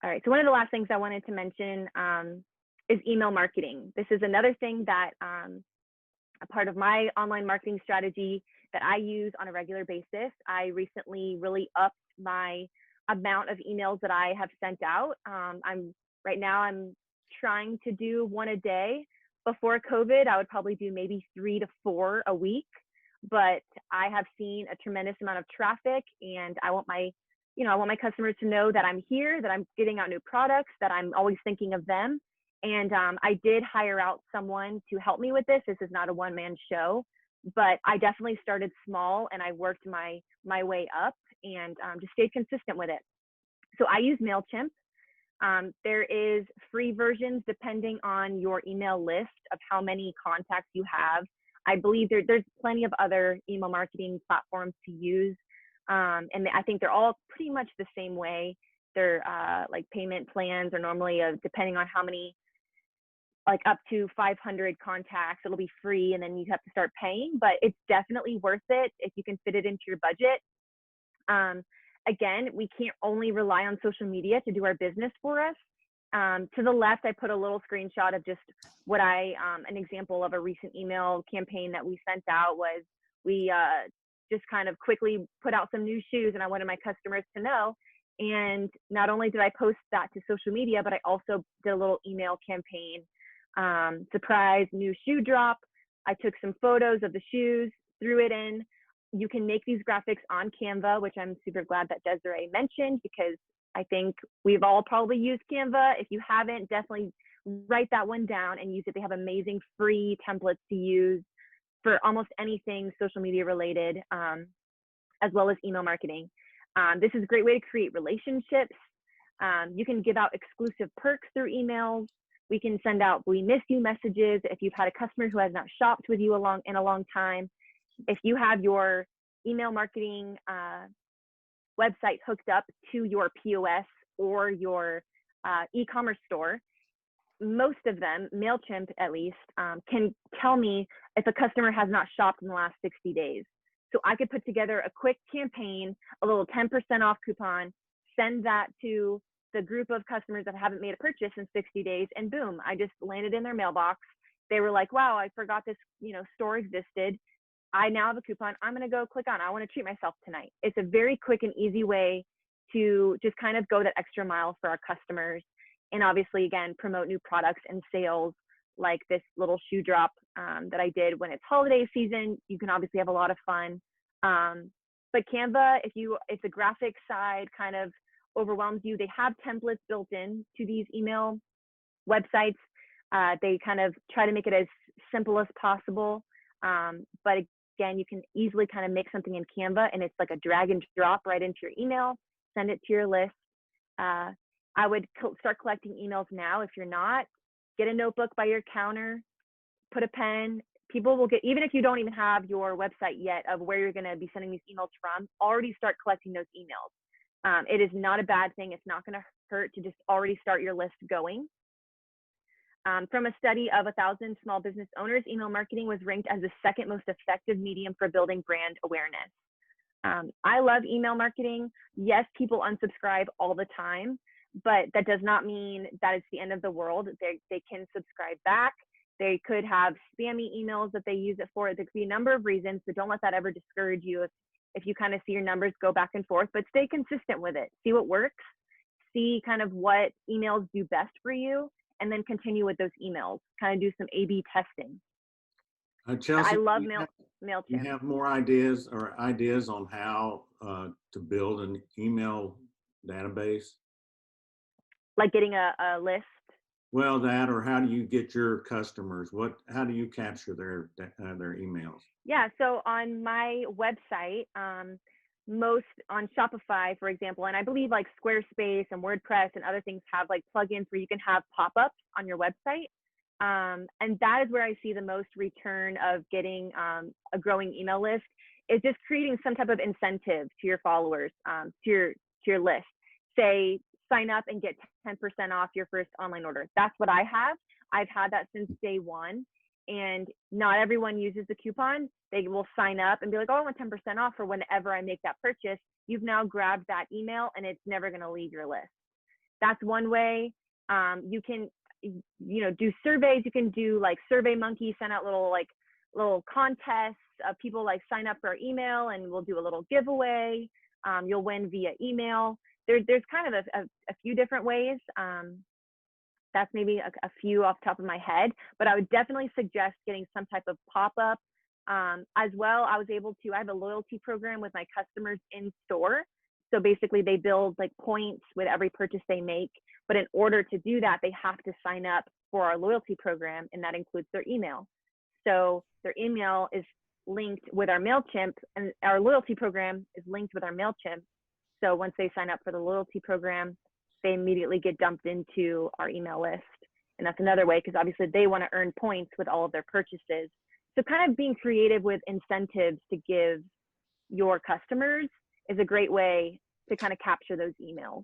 Speaker 2: All right, so one of the last things I wanted to mention is email marketing. This is another thing that a part of my online marketing strategy that I use on a regular basis. I recently really upped my amount of emails that I have sent out. Right now I'm trying to do one a day. Before COVID, I would probably do maybe 3 to 4 a week, but I have seen a tremendous amount of traffic, and I want my customers to know that I'm here, that I'm getting out new products, that I'm always thinking of them. And I did hire out someone to help me with this. This is not a one-man show, but I definitely started small and I worked my way up and just stayed consistent with it. So I use MailChimp. There is free versions depending on your email list of how many contacts you have. I believe there's plenty of other email marketing platforms to use. And I think they're all pretty much the same way. They're like payment plans are normally depending on how many, like up to 500 contacts, it'll be free, and then you have to start paying, but it's definitely worth it if you can fit it into your budget. Again, we can't only rely on social media to do our business for us. To the left, I put a little screenshot of just what an example of a recent email campaign that we sent out was we just kind of quickly put out some new shoes, and I wanted my customers to know. And not only did I post that to social media, but I also did a little email campaign, surprise new shoe drop. I took some photos of the shoes, threw it in. You can make these graphics on Canva, which I'm super glad that Desiree mentioned, because I think we've all probably used Canva. If you haven't, definitely write that one down and use it. They have amazing free templates to use for almost anything social media related, as well as email marketing. This is a great way to create relationships. You can give out exclusive perks through emails. We can send out "we miss you" messages if you've had a customer who has not shopped with you in a long time. If you have your email marketing website hooked up to your POS or your e-commerce store, most of them, MailChimp at least, can tell me if a customer has not shopped in the last 60 days. So I could put together a quick campaign, a little 10% off coupon, send that to the group of customers that haven't made a purchase in 60 days, and boom, I just landed in their mailbox. They were like, wow, I forgot this, store existed. I now have a coupon. I'm going to go click on it. I want to treat myself tonight. It's a very quick and easy way to just kind of go that extra mile for our customers. And obviously, again, promote new products and sales like this little shoe drop that I did when it's holiday season. You can obviously have a lot of fun. But Canva, if the graphic side kind of overwhelms you, they have templates built in to these email websites. They kind of try to make it as simple as possible. But again, you can easily kind of make something in Canva, and it's like a drag and drop right into your email, send it to your list. I would start collecting emails now. If you're not, get a notebook by your counter, put a pen. People will get, even if you don't even have your website yet of where you're going to be sending these emails from, already start collecting those emails. It is not a bad thing. It's not going to hurt to just already start your list going. From a study of 1,000 small business owners, email marketing was ranked as the second most effective medium for building brand awareness. I love email marketing. Yes, people unsubscribe all the time, but that does not mean that it's the end of the world. They can subscribe back. They could have spammy emails that they use it for. There could be a number of reasons, so don't let that ever discourage you if you kind of see your numbers go back and forth, but stay consistent with it. See what works, see kind of what emails do best for you, and then continue with those emails. Kind of do some A/B testing.
Speaker 3: Chelsea,
Speaker 2: I love
Speaker 3: do
Speaker 2: MailChimp.
Speaker 3: you have more ideas on how to build an email database?
Speaker 2: Like getting a list.
Speaker 3: Well, that, or how do you get your customers? How do you capture their emails?
Speaker 2: Yeah, so on my website, most on Shopify, for example, and I believe like Squarespace and WordPress and other things have like plugins where you can have pop-ups on your website. And that is where I see the most return of getting a growing email list, is just creating some type of incentive to your followers, to your list. Say, sign up and get 10% off your first online order. That's what I have. I've had that since day one. And not everyone uses the coupon. They will sign up and be like, oh, I want 10% off for whenever I make that purchase. You've now grabbed that email and it's never going to leave your list. That's one way. You can, do surveys. You can do like SurveyMonkey, send out little contests of people like sign up for our email and we'll do a little giveaway. You'll win via email. There's kind of a few different ways. That's maybe a few off the top of my head, but I would definitely suggest getting some type of pop-up. As well, I have a loyalty program with my customers in store. So basically they build like points with every purchase they make. But in order to do that, they have to sign up for our loyalty program, and that includes their email. So their email is linked with our MailChimp, and our loyalty program is linked with our MailChimp. So once they sign up for the loyalty program, they immediately get dumped into our email list. And that's another way, because obviously they want to earn points with all of their purchases. So kind of being creative with incentives to give your customers is a great way to kind of capture those emails.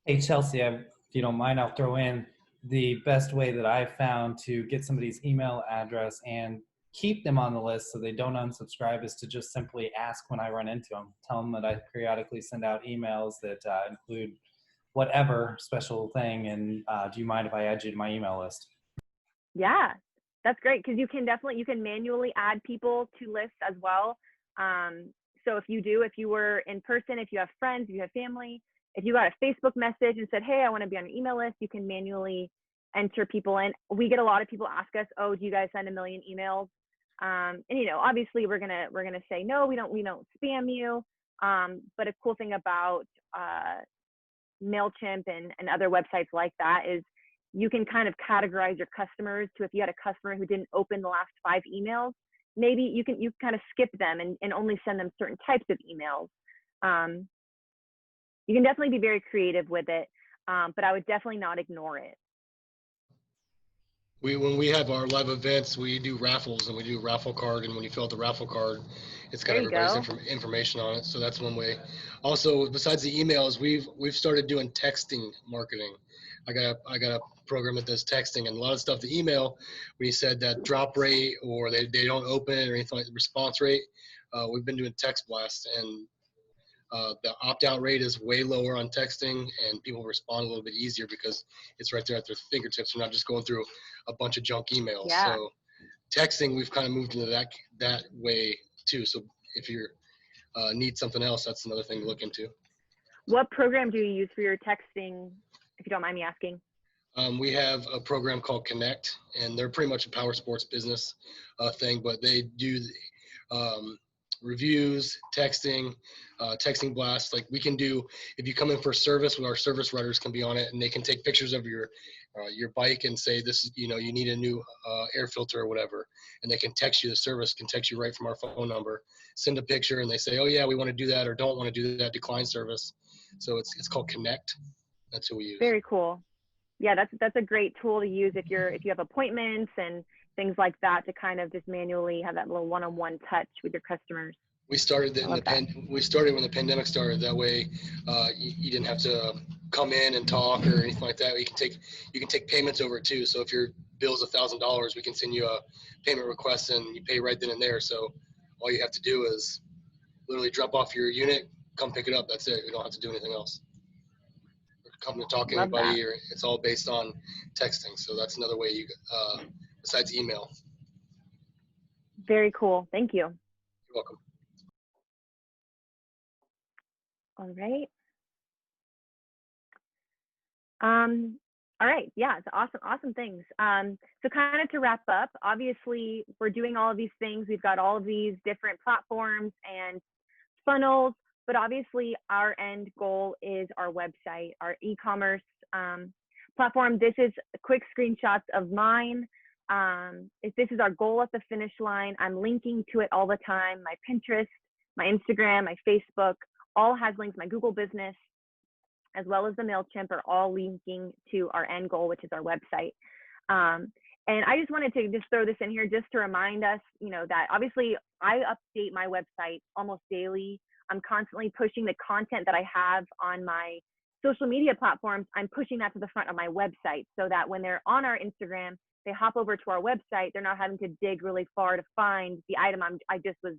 Speaker 7: Hey, Chelsea, if you don't mind, I'll throw in the best way that I've found to get somebody's email address and keep them on the list so they don't unsubscribe is to just simply ask when I run into them. Tell them that I periodically send out emails that include whatever special thing, and do you mind if I add you to my email list?
Speaker 2: Yeah, that's great, because you can manually add people to lists as well. So if you were in person, if you have friends, if you have family, if you got a Facebook message and said, hey, I want to be on your email list, you can manually enter people in. We get a lot of people ask us, oh, do you guys send a million emails? And obviously we're gonna say no, we don't spam you. But a cool thing about MailChimp and other websites like that is you can kind of categorize your customers to, if you had a customer who didn't open the last 5 emails, maybe you kind of skip them and only send them certain types of emails. You can definitely be very creative with it, but I would definitely not ignore it.
Speaker 6: When we have our live events, we do raffles, and we do a raffle card, and when you fill out the raffle card, it's got
Speaker 2: There you
Speaker 6: everybody's
Speaker 2: go.
Speaker 6: information on it. So that's one way. Also, besides the emails, we've started doing texting marketing. I got a program that does texting, and a lot of stuff, the email, we said that drop rate or they don't open it or anything like the response rate. We've been doing text blasts, and the opt-out rate is way lower on texting, and people respond a little bit easier because it's right there at their fingertips. We're not just going through a bunch of junk emails.
Speaker 2: Yeah.
Speaker 6: So texting, we've kind of moved into that way too. So if you need something else, that's another thing to look into.
Speaker 2: What program do you use for your texting, if you don't mind me asking?
Speaker 6: We have a program called Connect, and they're pretty much a power sports business thing, but they do reviews, texting, texting blasts. Like we can do, if you come in for service, our service writers can be on it, and they can take pictures of your bike and say, this is, you need a new air filter or whatever, and they can text you. The service can text you right from our phone number, send a picture, and they say, oh yeah, we want to do that, or don't want to do that, decline service. So it's called Connect. That's who we use.
Speaker 2: Very cool. Yeah, that's a great tool to use if you have appointments and things like that, to kind of just manually have that little one-on-one touch with your customers.
Speaker 6: We started we started when the pandemic started. That way, you didn't have to come in and talk or anything like that. You can take payments over it too. So if your bill's $1,000, we can send you a payment request and you pay right then and there. So all you have to do is literally drop off your unit, come pick it up. That's it. You don't have to do anything else. Come to talk to
Speaker 2: Love
Speaker 6: anybody,
Speaker 2: that.
Speaker 6: or it's all based on texting. So that's another way besides email.
Speaker 2: Very cool. Thank you.
Speaker 6: You're welcome.
Speaker 2: All right. All right. Yeah, it's awesome things. So kind of to wrap up, obviously we're doing all of these things. We've got all of these different platforms and funnels, but obviously our end goal is our website, our e-commerce platform. This is quick screenshots of mine. If this is our goal at the finish line, I'm linking to it all the time. My Pinterest, my Instagram, my Facebook, all has links. My Google business, as well as the MailChimp, are all linking to our end goal, which is our website. And I just wanted to just throw this in here just to remind us, that obviously I update my website almost daily. I'm constantly pushing the content that I have on my social media platforms. I'm pushing that to the front of my website so that when they're on our Instagram, they hop over to our website. They're not having to dig really far to find the item I just was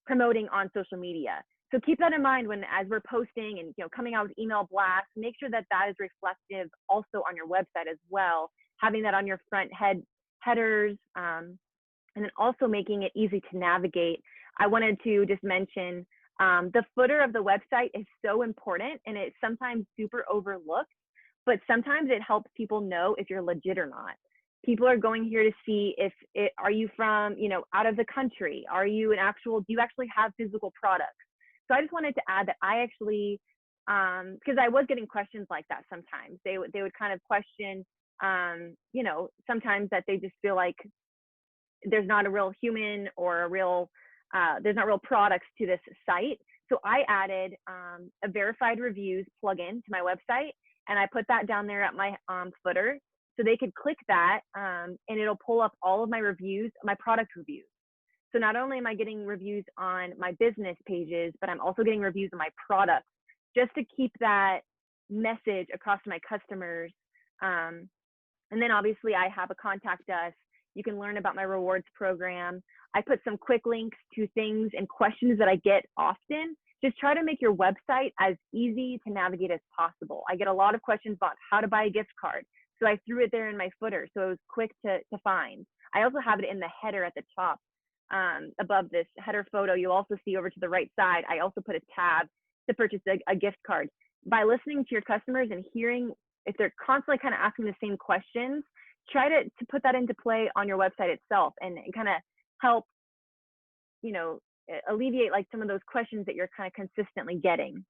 Speaker 2: promoting on social media. So keep that in mind as we're posting and coming out with email blasts. Make sure that is reflective also on your website as well. Having that on your front headers, and then also making it easy to navigate. I wanted to just mention the footer of the website is so important, and it's sometimes super overlooked, but sometimes it helps people know if you're legit or not. People are going here to see are you from, out of the country? Are you do you actually have physical products? So I just wanted to add that I actually, because I was getting questions like that sometimes. They would kind of question, sometimes that they just feel like there's not a real human or there's not real products to this site. So I added a verified reviews plugin to my website, and I put that down there at my footer. So they could click that and it'll pull up all of my reviews, my product reviews. So not only am I getting reviews on my business pages, but I'm also getting reviews on my products, just to keep that message across to my customers. And then obviously I have a contact us. You can learn about my rewards program. I put some quick links to things and questions that I get often. Just try to make your website as easy to navigate as possible. I get a lot of questions about how to buy a gift card. So I threw it there in my footer, so it was quick to find. I also have it in the header at the top. Above this header photo, you'll also see over to the right side, I also put a tab to purchase a gift card. By listening to your customers and hearing if they're constantly kind of asking the same questions, try to put that into play on your website itself and kind of help, alleviate like some of those questions that you're kind of consistently getting.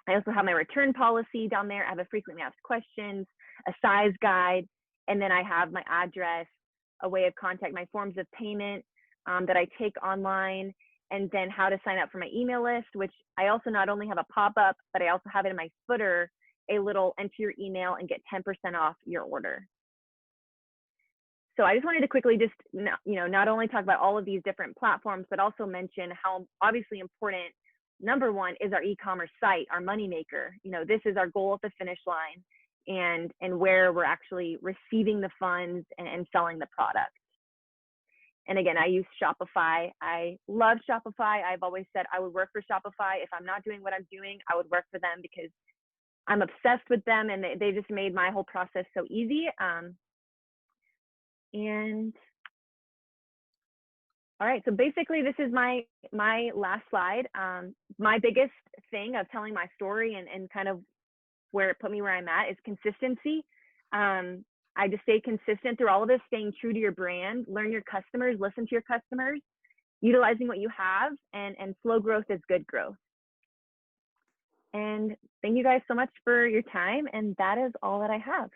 Speaker 2: I also have my return policy down there. I have a frequently asked questions, a size guide, and then I have my address, a way of contact, my forms of payment that I take online, and then how to sign up for my email list, which I also not only have a pop-up, but I also have it in my footer, a little enter your email and get 10% off your order. So I just wanted to quickly just, not only talk about all of these different platforms, but also mention how obviously important number one is our e-commerce site, our moneymaker. You know, this is our goal at the finish line, and where we're actually receiving the funds and selling the product. And again, I use Shopify. I love Shopify. I've always said I would work for Shopify. If I'm not doing what I'm doing, I would work for them because I'm obsessed with them, and they just made my whole process so easy. And all right, so basically this is my last slide. My biggest thing of telling my story and kind of where it put me where I'm at is consistency. I just stay consistent through all of this, staying true to your brand, learn your customers, listen to your customers, utilizing what you have, and slow growth is good growth. And thank you guys so much for your time. And that is all that I have.